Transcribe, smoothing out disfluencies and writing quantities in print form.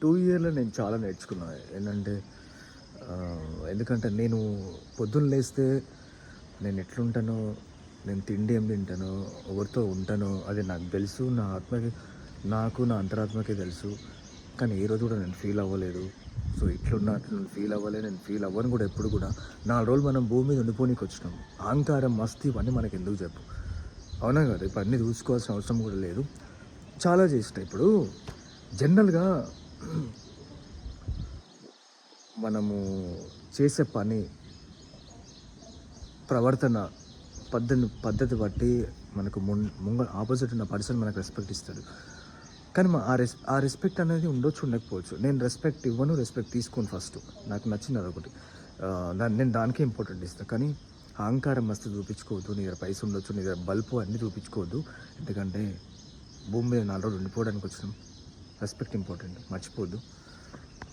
2 ఇయర్‌లో నేను చాలా నేర్చుకున్నా. ఏంటంటే ఎందుకంటే నేను పొద్దున్న లేస్తే నేను ఎట్లుంటానో, నేను తిండి ఏం తింటానో, ఎవరితో ఉంటానో అది నాకు తెలుసు. నాకు నా అంతరాత్మకే తెలుసు. కానీ ఏ రోజు కూడా నేను ఫీల్ అవ్వలేదు. సో, ఇట్లున్నా అట్లా ఫీల్ అవ్వలే. నేను ఫీల్ అవ్వను కూడా ఎప్పుడు కూడా. 4 రోజులు మనం భూమి మీద ఉండిపోనీకి వచ్చినాం. అహంకారం, మస్తీ ఇవన్నీ మనకెందుకు చెప్పు. అవునా కదా! ఇప్పుడు అన్నీ చూసుకోవాల్సిన అవసరం కూడా లేదు. చాలా చేసిన. ఇప్పుడు జనరల్‌గా మనము చేసే పని, ప్రవర్తన, పద్ధతి బట్టి మనకు ఆపోజిట్ ఉన్న పర్సన్ మనకు రెస్పెక్ట్ ఇస్తాడు. కానీ ఆ రెస్పెక్ట్ అనేది ఉండొచ్చు, ఉండకపోవచ్చు. నేను రెస్పెక్ట్ ఇవ్వను, రెస్పెక్ట్ తీసుకోను ఫస్ట్. నాకు నచ్చింది అదొకటి. నేను దానికే ఇంపార్టెంట్ ఇస్తాను. కానీ అహంకారం మస్తు చూపించుకోవద్దు. నీ దగ్గర పైసలు ఉండొచ్చు, నీ దగ్గర బల్బు అన్నీ చూపించుకోవద్దు. ఎందుకంటే భూమి మీద 4 రోజులు ఉండిపోవడానికి వచ్చినాం. రెస్పెక్ట్ ఇంపార్టెంట్, మర్చిపోవద్దు.